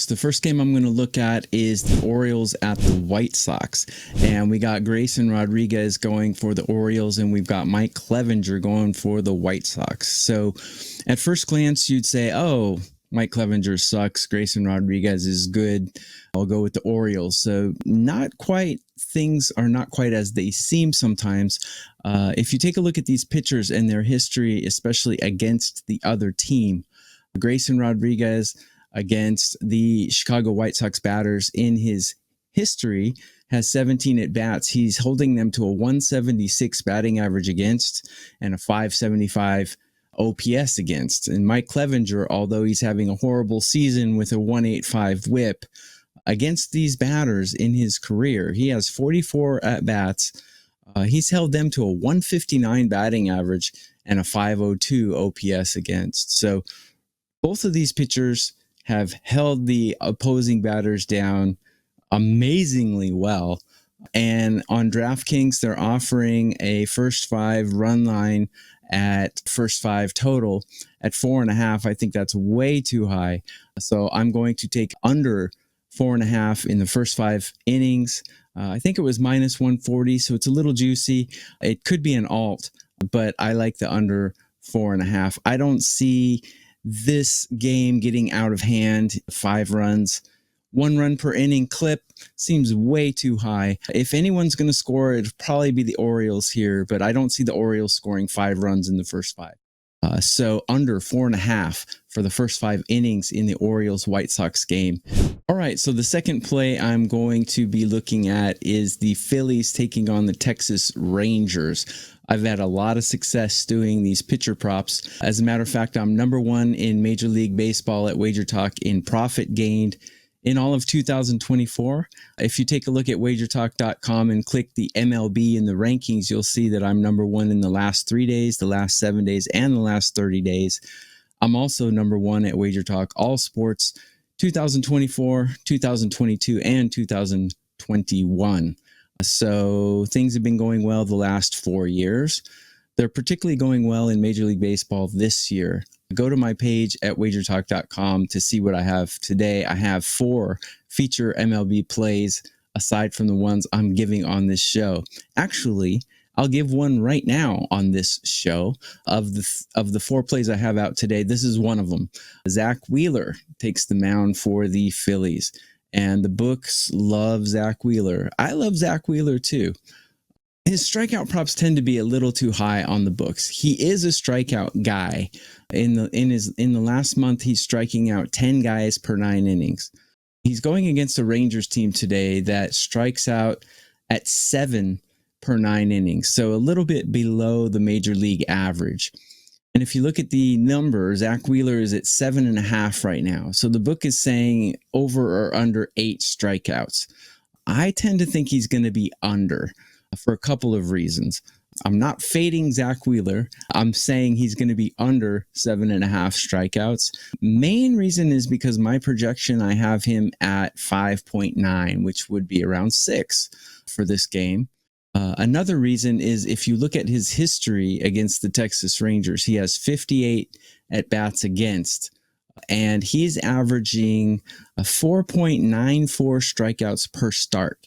folks. The first game I'm going to look at is the Orioles at the White Sox. And we got Grayson Rodriguez going for the Orioles, and we've got Mike Clevenger going for the White Sox. So at first glance, you'd say, oh, Mike Clevenger sucks. Grayson Rodriguez is good. I'll go with the Orioles. So not quite, things are not quite as they seem sometimes. If you take a look at these pitchers and their history, especially against the other team, Grayson Rodriguez against the Chicago White Sox batters in his history has 17 at-bats. He's holding them to a 176 batting average against and a 575 OPS against. And Mike Clevenger, although he's having a horrible season with a 185 whip against these batters in his career, he has 44 at-bats. He's held them to a 159 batting average and a 502 OPS against. So both of these pitchers have held the opposing batters down amazingly well. And on DraftKings, they're offering a first five run line at first five total at 4.5. I think that's way too high. So I'm going to take under 4.5 in the first 5 innings. I think it was minus 140, so it's a little juicy. It could be an alt, but I like the under 4.5. I don't see this game getting out of hand. 5 runs, 1 run per inning clip seems way too high. If anyone's going to score, it'd probably be the Orioles here, but I don't see the Orioles scoring 5 runs in the first 5. So under 4.5 for the first 5 innings in the Orioles White Sox game. All right, so the second play I'm going to be looking at is the Phillies taking on the Texas Rangers. I've had a lot of success doing these pitcher props. As a matter of fact, I'm number 1 in Major League Baseball at WagerTalk in profit gained in all of 2024. If you take a look at WagerTalk.com and click the MLB in the rankings, you'll see that I'm number 1 in the last 3 days, the last 7 days, and the last 30 days. I'm also number 1 at WagerTalk All Sports 2024, 2022, and 2021. So things have been going well the last 4 years. They're particularly going well in Major League Baseball this year. Go to my page at wagertalk.com to see what I have today. I have 4 feature MLB plays aside from the ones I'm giving on this show. Actually, I'll give one right now on this show. Of the 4 plays I have out today, this is one of them. Zach Wheeler takes the mound for the Phillies. And the books love Zach Wheeler. I love Zach Wheeler too. His strikeout props tend to be a little too high on the books. He is a strikeout guy. In the last month, he's striking out 10 guys per 9 innings. He's going against a Rangers team today that strikes out at 7 per 9 innings, so a little bit below the major league average. And if you look at the numbers, Zach Wheeler is at 7.5 right now. So the book is saying over or under 8 strikeouts. I tend to think he's going to be under for a couple of reasons. I'm not fading Zach Wheeler. I'm saying he's going to be under 7.5 strikeouts. Main reason is because my projection, I have him at 5.9, which would be around 6 for this game. Another reason is if you look at his history against the Texas Rangers, he has 58 at-bats against, and he's averaging a 4.94 strikeouts per start.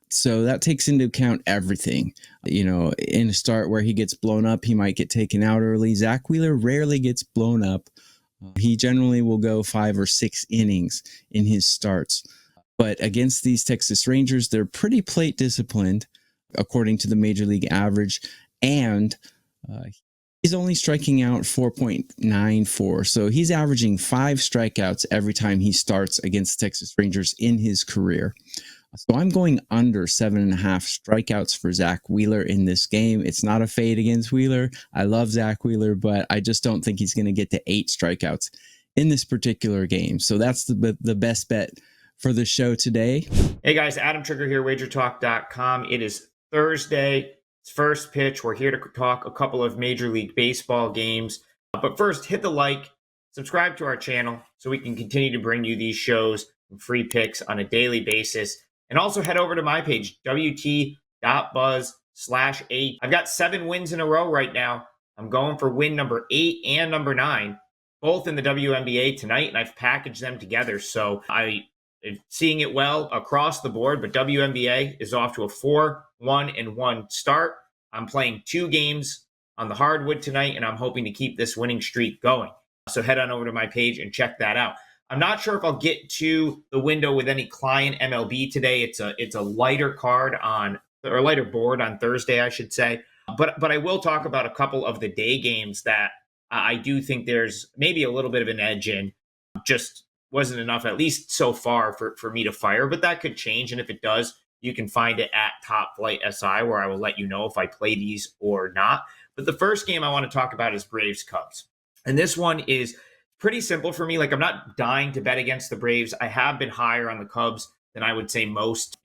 So that takes into account everything. You know, in a start where he gets blown up, he might get taken out early. Zach Wheeler rarely gets blown up. He generally will go 5 or 6 innings in his starts. But against these Texas Rangers, they're pretty plate disciplined, according to the major league average, and he's only striking out 4.94. So he's averaging 5 strikeouts every time he starts against Texas Rangers in his career. So I'm going under 7.5 strikeouts for Zach Wheeler in this game. It's not a fade against Wheeler. I love Zach Wheeler, but I just don't think he's going to get to 8 strikeouts in this particular game. So that's the best bet for the show today. Hey guys, Adam Trigger here, WagerTalk.com. It is Thursday. It's first pitch. We're here to talk a couple of Major League Baseball games. But first, hit the like, subscribe to our channel so we can continue to bring you these shows and free picks on a daily basis. And also head over to my page, wt.buzz/8. I've got 7 wins in a row right now. I'm going for win number 8 and number 9. both in the WNBA tonight, and I've packaged them together. So I am seeing it well across the board, but WNBA is off to a 4-1-1 start. I'm playing 2 games on the hardwood tonight, and I'm hoping to keep this winning streak going. So head on over to my page and check that out. I'm not sure if I'll get to the window with any client MLB today. It's a lighter card on, or lighter board on Thursday, I should say. But I will talk about a couple of the day games that I do think there's maybe a little bit of an edge in. Just wasn't enough, at least so far, for me to fire. But that could change, and if it does, you can find it at Top Flight SI, where I will let you know if I play these or not. But the first game I want to talk about is Braves Cubs, and this one is pretty simple for me. Like, I'm not dying to bet against the Braves. I have been higher on the Cubs than I would say most,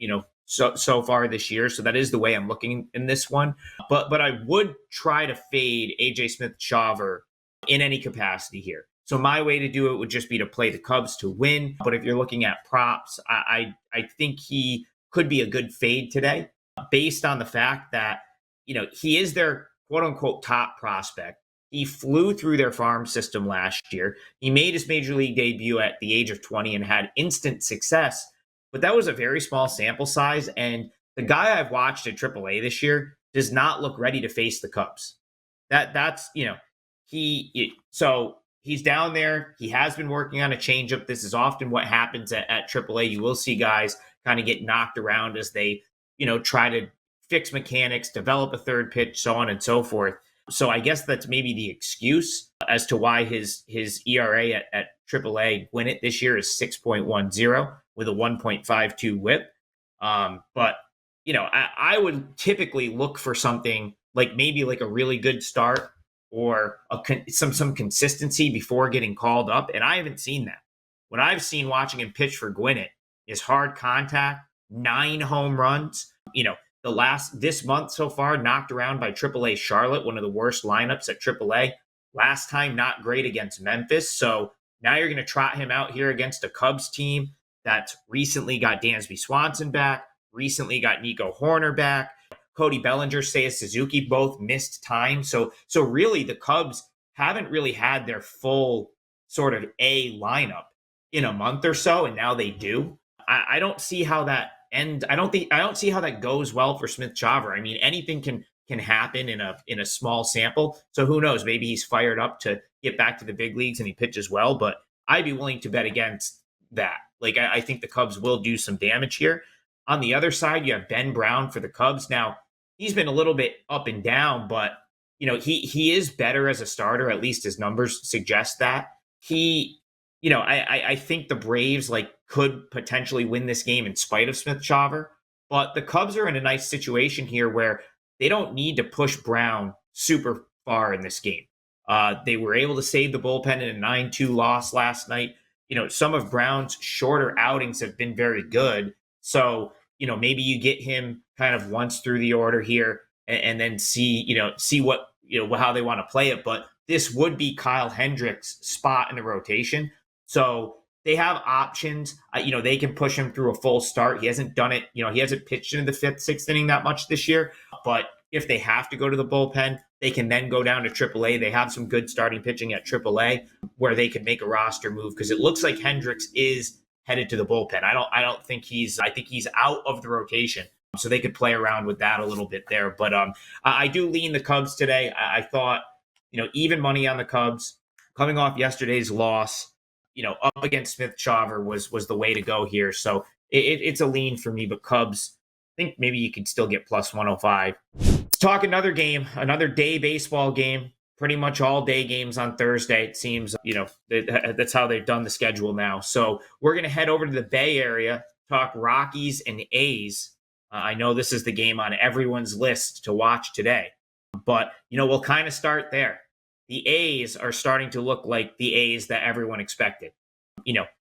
so far this year. So that is the way I'm looking in this one. But I would try to fade AJ Smith-Shawver in any capacity here. So my way to do it would just be to play the Cubs to win. But if you're looking at props, I think he could be a good fade today, based on the fact that, he is their quote unquote top prospect. He flew through their farm system last year. He made his major league debut at the age of 20 and had instant success, but that was a very small sample size. And the guy I've watched at AAA this year does not look ready to face the Cubs. So he's down there. He has been working on a changeup. This is often what happens at AAA. You will see guys kind of get knocked around as they, try to fix mechanics, develop a third pitch, so on and so forth. So I guess that's maybe the excuse as to why his ERA at AAA Gwinnett this year is 6.10 with a 1.52 whip. But I would typically look for something like maybe like a really good start or some consistency before getting called up, and I haven't seen that. What I've seen watching him pitch for Gwinnett is hard contact, 9 home runs. This month so far, knocked around by AAA Charlotte, one of the worst lineups at AAA. Last time, not great against Memphis. So now you're going to trot him out here against a Cubs team that's recently got Dansby Swanson back, recently got Nico Horner back. Cody Bellinger, Seiya Suzuki both missed time. So really the Cubs haven't really had their full sort of A lineup in a month or so, and now they do. I don't see how that ends. I don't see how that goes well for Smith-Shawver. I mean, anything can happen in a small sample. So who knows? Maybe he's fired up to get back to the big leagues and he pitches well, but I'd be willing to bet against that. Like, I think the Cubs will do some damage here. On the other side, you have Ben Brown for the Cubs. Now, he's been a little bit up and down, but he is better as a starter. At least his numbers suggest that. I think the Braves could potentially win this game in spite of Smith-Shawver, but the Cubs are in a nice situation here where they don't need to push Brown super far in this game. They were able to save the bullpen in a 9-2 loss last night. Some of Brown's shorter outings have been very good. So, maybe you get him kind of once through the order here and then see what, how they want to play it. But this would be Kyle Hendricks' spot in the rotation. So they have options. They can push him through a full start. He hasn't done it. He hasn't pitched into the 5th, 6th inning that much this year. But if they have to go to the bullpen, they can then go down to AAA. They have some good starting pitching at AAA where they can make a roster move, because it looks like Hendricks is headed to the bullpen. I think he's out of the rotation. So they could play around with that a little bit there. But I do lean the Cubs today. I thought, even money on the Cubs coming off yesterday's loss, up against Smith-Shawver was the way to go here. So it's a lean for me, but Cubs, I think maybe you could still get plus 105. Let's talk another game, another day baseball game. Pretty much all day games on Thursday, it seems. That's how they've done the schedule now. So we're going to head over to the Bay Area, talk Rockies and A's. I know this is the game on everyone's list to watch today, but we'll kind of start there. The A's are starting to look like the A's that everyone expected.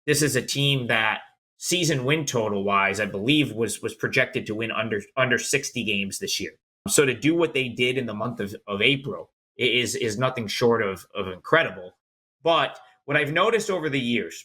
This is a team that season win total wise, I believe was projected to win under 60 games this year. So to do what they did in the month of April is nothing short of incredible. But what I've noticed over the years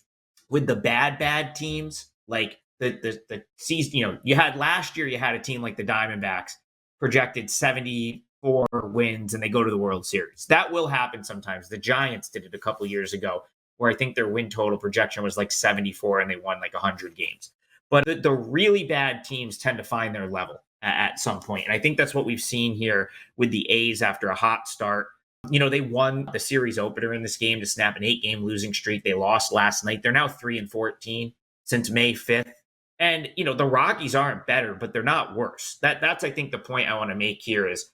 with the bad teams, like the season, you had last year, you had a team like the Diamondbacks projected 70 4 wins and they go to the World Series. That will happen sometimes. The Giants did it a couple years ago, where I think their win total projection was like 74 and they won like 100 games. But the really bad teams tend to find their level at some point. And I think that's what we've seen here with the A's after a hot start. They won the series opener in this game to snap an 8-game losing streak. They lost last night. They're now 3-14 since May 5th. And, the Rockies aren't better, but they're not worse. That's, I think, the point I want to make here is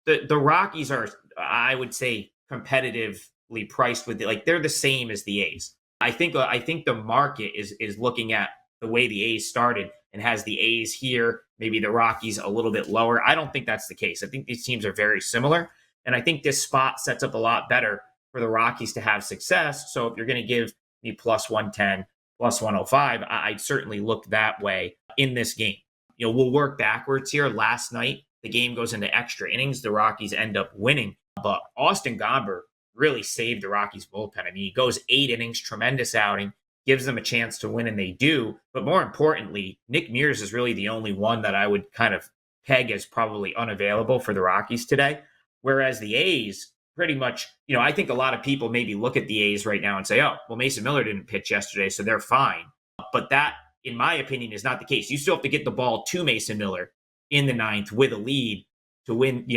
the Rockies are, I would say, competitively priced with they're the same as the A's. I think the market is looking at the way the A's started and has the A's here, maybe the Rockies a little bit lower. I don't think that's the case. I think these teams are very similar. And I think this spot sets up a lot better for the Rockies to have success. So if you're going to give me plus 110, plus 105, I'd certainly look that way in this game. We'll work backwards here. Last night, the game goes into extra innings. The Rockies end up winning. But Austin Gomber really saved the Rockies bullpen. I mean, he goes 8 innings, tremendous outing, gives them a chance to win, and they do. But more importantly, Nick Mears is really the only one that I would kind of peg as probably unavailable for the Rockies today. Whereas the A's pretty much, I think a lot of people maybe look at the A's right now and say, oh, well, Mason Miller didn't pitch yesterday, so they're fine. But that, in my opinion, is not the case. You still have to get the ball to Mason Miller in the 9th with a lead to win,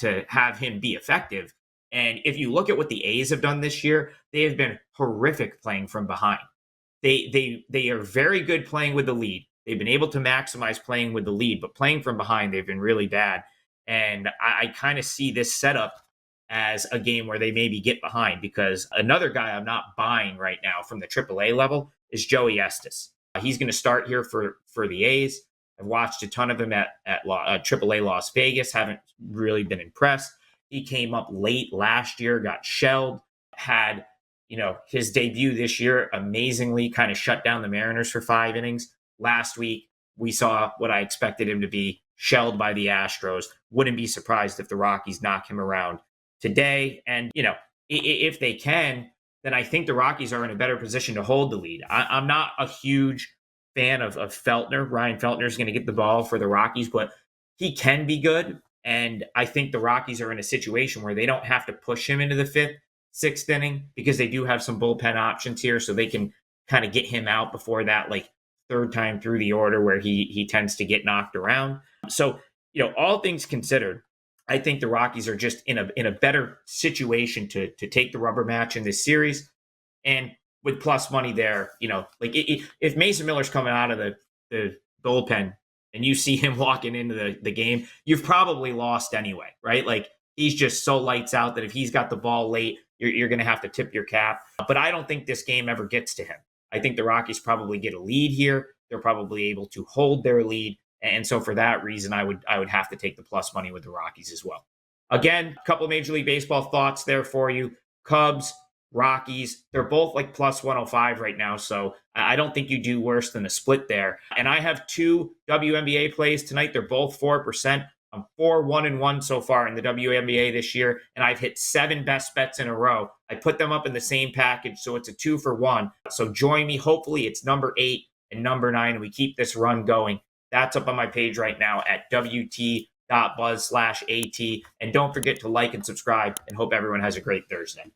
to have him be effective. And if you look at what the A's have done this year, they have been horrific playing from behind. They are very good playing with the lead. They've been able to maximize playing with the lead, but playing from behind, they've been really bad. And I kind of see this setup as a game where they maybe get behind, because another guy I'm not buying right now from the AAA level is Joey Estes. He's going to start here for the A's. I've watched a ton of him at AAA Las Vegas. Haven't really been impressed. He came up late last year, got shelled, had his debut this year amazingly kind of shut down the Mariners for 5 innings. Last week, we saw what I expected him to be, shelled by the Astros. Wouldn't be surprised if the Rockies knock him around today. And, if they can, then I think the Rockies are in a better position to hold the lead. I'm not a huge fan of Feltner. Ryan Feltner is going to get the ball for the Rockies, but he can be good. And I think the Rockies are in a situation where they don't have to push him into the 5th, 6th inning, because they do have some bullpen options here, so they can kind of get him out before that, 3rd time through the order where he tends to get knocked around. So, all things considered, I think the Rockies are just in a better situation to take the rubber match in this series. And with plus money there, if Mason Miller's coming out of the bullpen and you see him walking into the game, you've probably lost anyway, right? He's just so lights out that if he's got the ball late, you're going to have to tip your cap. But I don't think this game ever gets to him. I think the Rockies probably get a lead here. They're probably able to hold their lead. And so for that reason, I would have to take the plus money with the Rockies as well. Again, a couple of Major League Baseball thoughts there for you. Cubs, Rockies, they're both plus 105 right now. So I don't think you do worse than a split there. And I have 2 WNBA plays tonight. They're both 4%. I'm 4-1-1 so far in the WNBA this year, and I've hit 7 best bets in a row. I put them up in the same package, so it's a 2-for-1. So join me. Hopefully it's number 8 and number 9, and we keep this run going. That's up on my page right now at wt.buzz/at. And don't forget to like and subscribe, and hope everyone has a great Thursday.